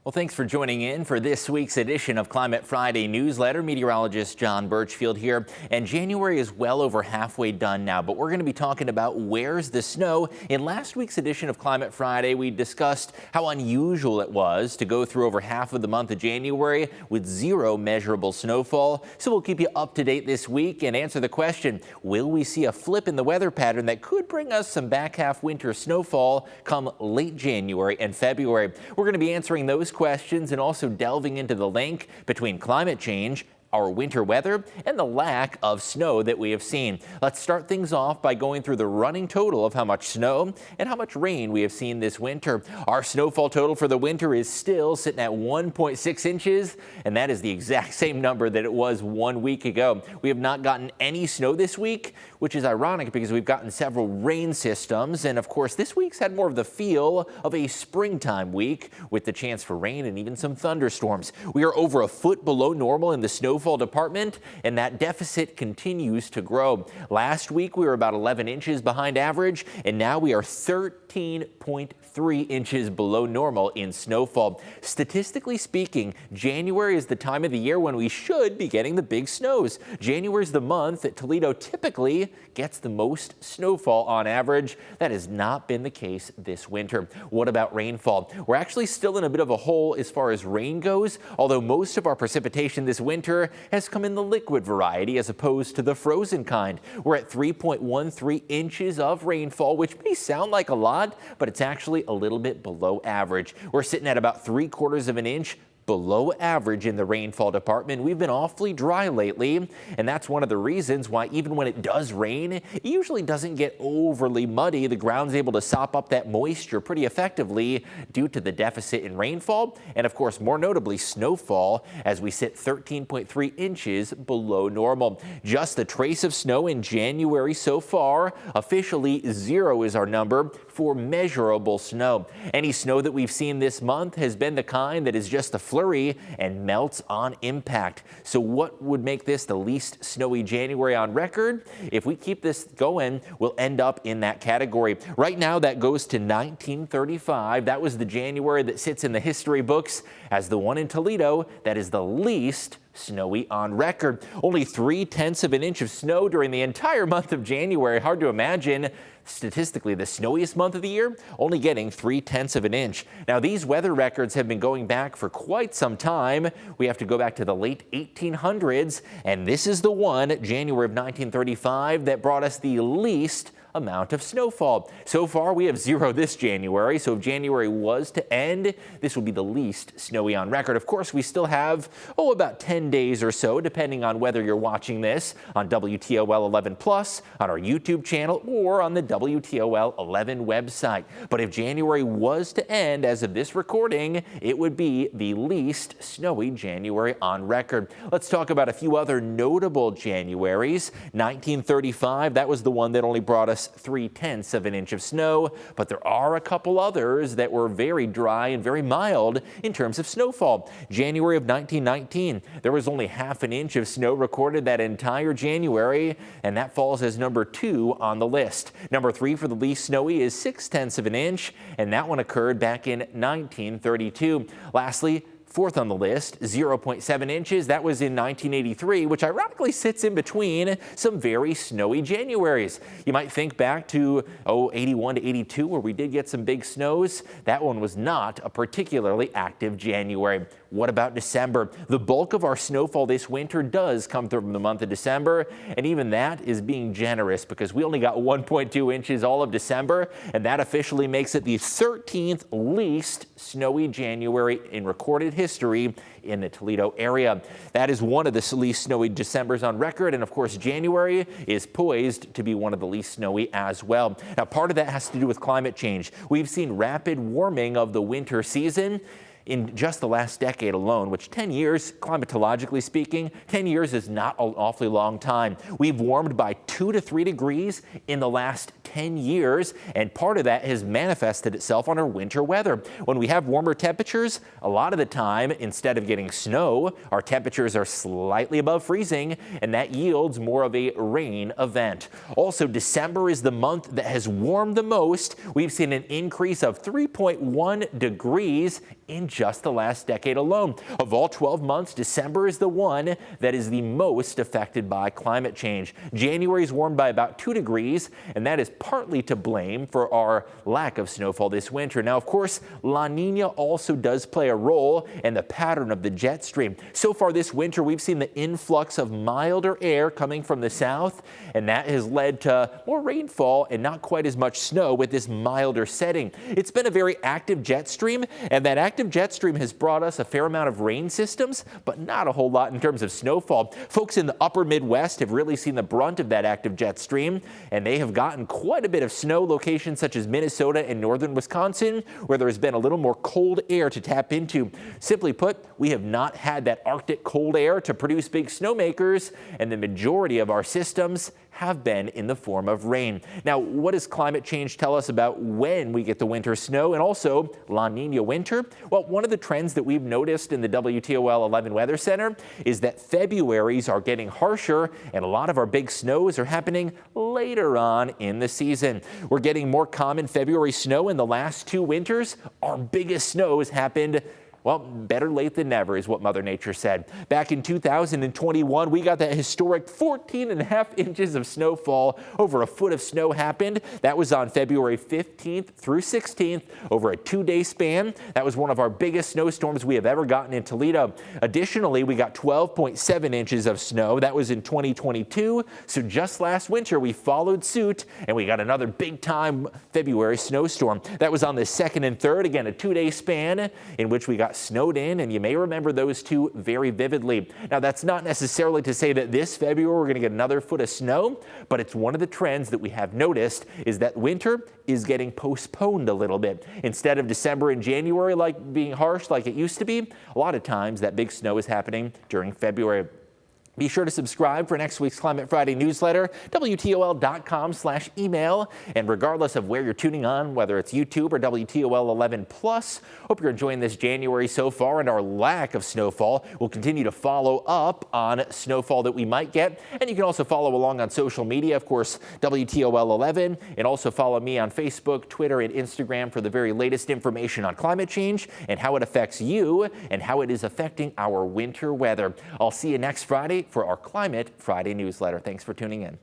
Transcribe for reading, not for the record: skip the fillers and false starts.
Well, thanks for joining in for this week's edition of Climate Friday newsletter. Meteorologist John Burchfield here. And January is well over halfway done now, but we're going to be talking about where's the snow. In last week's edition of Climate Friday, we discussed how unusual it was to go through over half of the month of January with zero measurable snowfall. So we'll keep you up to date this week and answer the question, will we see a flip in the weather pattern that could bring us some back half winter snowfall come late January and February? We're going to be answering those questions and also delving into the link between climate change, our winter weather, and the lack of snow that we have seen. Let's start things off by going through the running total of how much snow and how much rain we have seen this winter. Our snowfall total for the winter is still sitting at 1.6 inches, and that is the exact same number that it was 1 week ago. We have not gotten any snow this week, which is ironic because we've gotten several rain systems, and of course this week's had more of the feel of a springtime week with the chance for rain and even some thunderstorms. We are over a foot below normal in the snowfall department, and that deficit continues to grow. Last week we were about 11 inches behind average, and now we are 13.3 inches below normal in snowfall. Statistically speaking, January is the time of the year when we should be getting the big snows. January is the month that Toledo typically gets the most snowfall on average. That has not been the case this winter. What about rainfall? We're actually still in a bit of a hole as far as rain goes, although most of our precipitation this winter has come in the liquid variety as opposed to the frozen kind. We're at 3.13 inches of rainfall, which may sound like a lot, but it's actually a little bit below average. We're sitting at about 3/4 of an inch below average in the rainfall department. We've been awfully dry lately, and that's one of the reasons why even when it does rain, it usually doesn't get overly muddy. The ground's able to sop up that moisture pretty effectively due to the deficit in rainfall and, of course, more notably snowfall, as we sit 13.3 inches below normal. Just a trace of snow in January so far. Officially, 0 is our number for measurable snow. Any snow that we've seen this month has been the kind that is just a flurry and melts on impact. So what would make this the least snowy January on record? If we keep this going, we'll end up in that category. Right now, that goes to 1935. That was the January that sits in the history books as the one in Toledo that is the least snowy on record. Only 3/10 of an inch of snow during the entire month of January. Hard to imagine. Statistically, the snowiest month of the year, only getting 3/10 of an inch. Now, these weather records have been going back for quite some time. We have to go back to the late 1800s, and this is the one, January of 1935, that brought us the least amount of snowfall. So far, we have 0 this January, so if January was to end, this would be the least snowy on record. Of course, we still have, about 10 days or so, depending on whether you're watching this on WTOL 11 Plus, on our YouTube channel, or on the WTOL 11 website. But if January was to end as of this recording, it would be the least snowy January on record. Let's talk about a few other notable Januaries. 1935, that was the one that only brought us 3/10 of an inch of snow, but there are a couple others that were very dry and very mild in terms of snowfall. January of 1919, there was only 1/2 an inch of snow recorded that entire January, and that falls as number 2 on the list. Number 3 for the least snowy is 6/10 of an inch, and that one occurred back in 1932. Lastly, 4th on the list, 0.7 inches. That was in 1983, which ironically sits in between some very snowy Januaries. You might think back to, 81 to 82, where we did get some big snows. That one was not a particularly active January. What about December? The bulk of our snowfall this winter does come from the month of December, and even that is being generous because we only got 1.2 inches all of December, and that officially makes it the 13th least snowy January in recorded history in the Toledo area. That is one of the least snowy Decembers on record, and of course January is poised to be one of the least snowy as well. Now, part of that has to do with climate change. We've seen rapid warming of the winter season in just the last decade alone, which 10 years, climatologically speaking, 10 years is not an awfully long time. We've warmed by 2 to 3 degrees in the last 10 years, and part of that has manifested itself on our winter weather. When we have warmer temperatures, a lot of the time, instead of getting snow, our temperatures are slightly above freezing, and that yields more of a rain event. Also, December is the month that has warmed the most. We've seen an increase of 3.1 degrees in just the last decade alone. Of all 12 months, December is the one that is the most affected by climate change. January is warmed by about 2 degrees, and that is partly to blame for our lack of snowfall this winter. Now, of course, La Nina also does play a role in the pattern of the jet stream. So far this winter, we've seen the influx of milder air coming from the south, and that has led to more rainfall and not quite as much snow with this milder setting. It's been a very active jet stream, and that active jet stream has brought us a fair amount of rain systems, but not a whole lot in terms of snowfall. Folks in the upper Midwest have really seen the brunt of that active jet stream, and they have gotten quite a bit of snow locations such as Minnesota and northern Wisconsin, where there has been a little more cold air to tap into. Simply put, we have not had that Arctic cold air to produce big snowmakers, and the majority of our systems have been in the form of rain. Now, what does climate change tell us about when we get the winter snow and also La Nina winter? Well, one of the trends that we've noticed in the WTOL 11 Weather Center is that Februaries are getting harsher, and a lot of our big snows are happening later on in the season. We're getting more common February snow in the last 2 winters. Our biggest snows happened, well, better late than never is what Mother Nature said. Back in 2021, we got that historic 14.5 inches of snowfall. Over a foot of snow happened. That was on February 15th through 16th over a 2-day span. That was one of our biggest snowstorms we have ever gotten in Toledo. Additionally, we got 12.7 inches of snow. That was in 2022. So just last winter, we followed suit and we got another big time February snowstorm. That was on the 2nd and 3rd, again, a 2-day span in which we got snowed in, and you may remember those two very vividly. Now, that's not necessarily to say that this February we're going to get another foot of snow, but it's one of the trends that we have noticed is that winter is getting postponed a little bit. Instead of December and January like being harsh like it used to be, a lot of times that big snow is happening during February. Be sure to subscribe for next week's Climate Friday newsletter, WTOL.com/email. And regardless of where you're tuning on, whether it's YouTube or WTOL 11 Plus, hope you're enjoying this January so far and our lack of snowfall. We'll continue to follow up on snowfall that we might get. And you can also follow along on social media, of course, WTOL 11, and also follow me on Facebook, Twitter, and Instagram for the very latest information on climate change and how it affects you and how it is affecting our winter weather. I'll see you next Friday for our Climate Friday newsletter. Thanks for tuning in.